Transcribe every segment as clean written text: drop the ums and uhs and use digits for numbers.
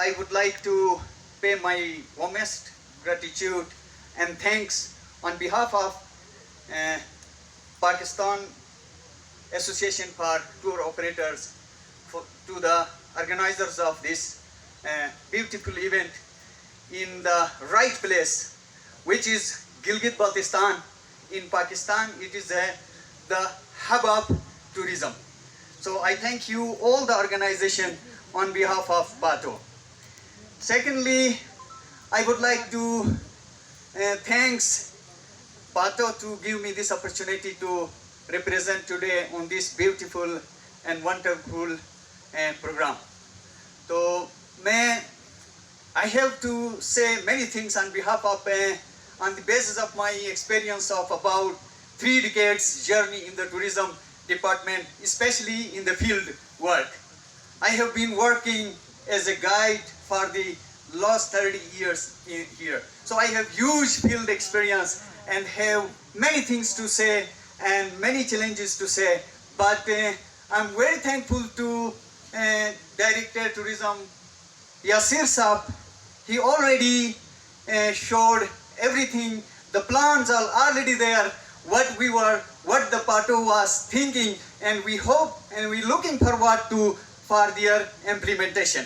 I would like to pay my warmest gratitude and thanks on behalf of Pakistan Association for Tour Operators to the organizers of this beautiful event in the right place, which is Gilgit-Baltistan in Pakistan. It is the hub of tourism. So I thank you all the organization on behalf of PATO. Secondly, I would like to thanks PATO to give me this opportunity to represent today on this beautiful and wonderful program. So I have to say many things on behalf of, on the basis of my experience of about 3 decades journey in the tourism department, especially in the field work. I have been working as a guide for the last 30 years here. So I have huge field experience and have many things to say and many challenges to say. But I'm very thankful to Director Tourism Yasir Saab. He already showed everything. The plans are already there. What the PATO was thinking, and we hope and we looking forward to for their implementation.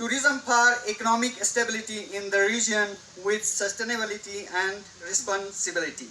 Tourism for economic stability in the region with sustainability and responsibility.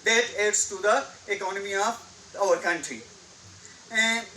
That adds to the economy of our country.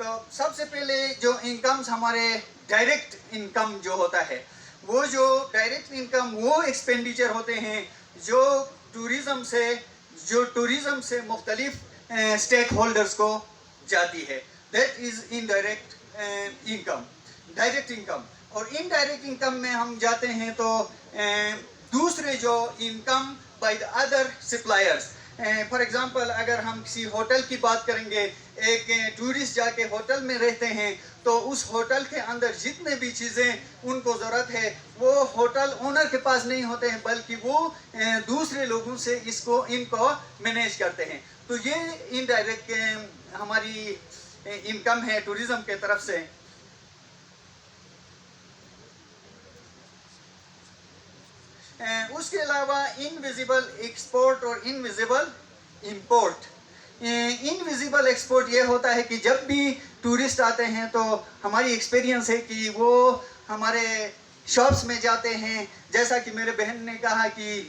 تو سب سے پہلے جو incomes ہمارے direct income جو ہوتا ہے وہ جو ڈائریکٹ انکم وہ ایکسپینڈیچر ہوتے ہیں جو ٹورزم سے مختلف اسٹیک ہولڈرز کو جاتی ہے. That is indirect income. Direct income اور انڈائریکٹ انکم میں ہم جاتے ہیں تو دوسرے جو income by the other suppliers. For example اگر ہم کسی ہوٹل کی بات کریں گے, ایک ٹورسٹ جا کے ہوٹل میں رہتے ہیں تو اس ہوٹل کے اندر جتنے بھی چیزیں ان کو ضرورت ہے وہ ہوٹل اونر کے پاس نہیں ہوتے ہیں بلکہ وہ دوسرے لوگوں سے ان کو مینیج کرتے ہیں. تو یہ انڈائریکٹ ہماری انکم ہے ٹورزم کے طرف سے. اس کے علاوہ انویزیبل ایکسپورٹ اور انویزیبل امپورٹ. انویزیبل ایکسپورٹ یہ ہوتا ہے کہ جب بھی ٹورسٹ آتے ہیں تو ہماری ایکسپیرینس ہے کہ وہ ہمارے شاپس میں جاتے ہیں. جیسا کہ میرے بہن نے کہا کہ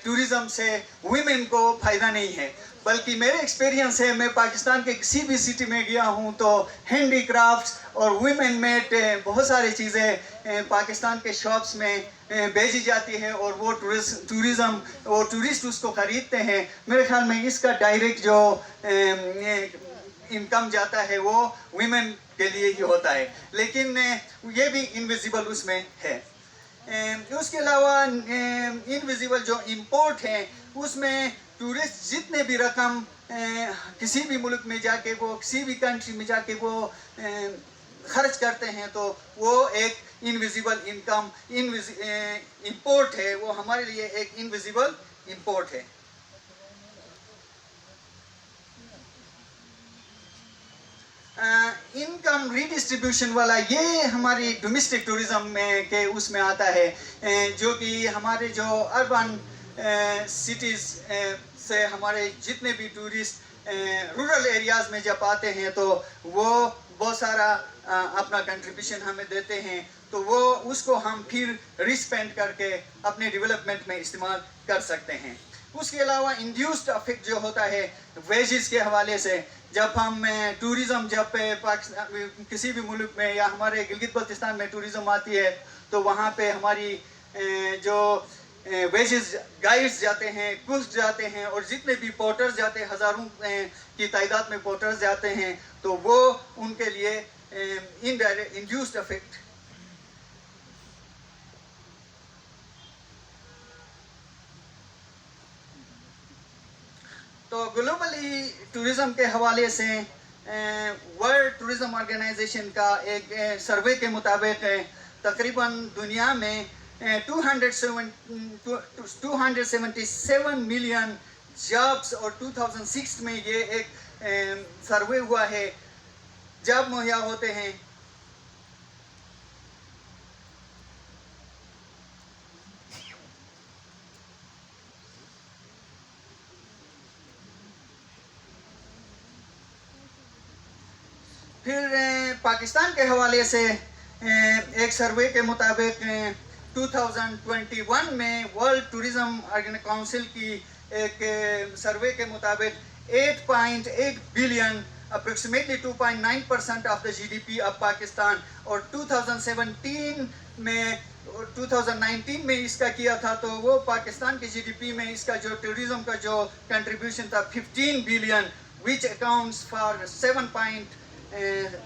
ٹورزم سے ویمن کو فائدہ نہیں ہے, بلکہ میرے ایکسپیرینس ہے میں پاکستان کے کسی بھی سٹی میں گیا ہوں تو ہینڈی کرافٹس اور ویمن میڈ بہت ساری چیزیں پاکستان کے شاپس میں بیچی جاتی ہے اور وہ ٹورزم اور ٹورسٹ اس کو خریدتے ہیں. میرے خیال میں اس کا ڈائریکٹ جو انکم جاتا ہے وہ ویمن کے لیے ہی ہوتا ہے, لیکن یہ بھی انویزیبل اس میں ہے. اس کے علاوہ انویزیبل جو امپورٹ ہے اس میں ٹورسٹ جتنے بھی رقم کسی بھی ملک میں جا کے وہ کسی بھی کنٹری میں جا کے وہ خرچ کرتے ہیں تو وہ ایک انویزیبل انکم امپورٹ ہے, وہ ہمارے لیے ایک انویزیبل امپورٹ ہے. انکم ری ڈسٹریبیوشن والا یہ ہماری ڈومیسٹک ٹورزم میں کے اس میں آتا ہے, جو کہ ہمارے جو اربن سٹیز سے ہمارے جتنے بھی ٹورسٹ رورل ایریاز میں جب آتے ہیں تو وہ بہت سارا اپنا کنٹریبیوشن ہمیں دیتے ہیں, تو وہ اس کو ہم پھر ریسپینڈ کر کے اپنے ڈیولپمنٹ میں استعمال کر سکتے ہیں. اس کے علاوہ انڈیوسڈ افیکٹ جو ہوتا ہے ویجز کے حوالے سے, جب ہم ٹورزم جب کسی بھی ملک میں یا ہمارے گلگت بلتستان میں ٹورزم آتی ہے تو وہاں پہ ہماری جو ویجز گائیڈز جاتے ہیں, ککس جاتے ہیں اور جتنے بھی پورٹرز جاتے ہیں, ہزاروں کی تعداد میں پورٹرز جاتے ہیں, تو وہ ان کے لیے انڈیوسڈ افیکٹ. تو گلوبلی ٹورزم کے حوالے سے ورلڈ ٹورزم آرگنائزیشن کا ایک سروے کے مطابق تقریباً دنیا میں 277 ملین جابس, اور 2006 میں یہ ایک سروے ہوا ہے, جاب مہیا ہوتے ہیں. پھر پاکستان کے حوالے سے ایک سروے کے مطابق 2021 میں ورلڈ ٹورزم کونسل کی ایک سروے کے مطابق 8.8 billion approximately 2.9% of the GDP of Pakistan, اور 2019 میں اس کا کیا تھا تو وہ پاکستان کے GDP میں اس کا جو ٹورزم کا جو کنٹریبیوشن تھا 15 billion, which accounts for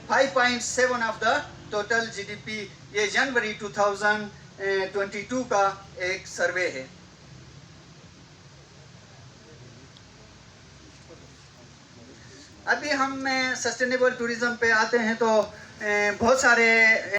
5.7 of the total GDP. یہ جنوری 2022 کا ایک سروے ہے. ابھی ہم سسٹینیبل ٹورزم پہ آتے ہیں تو بہت سارے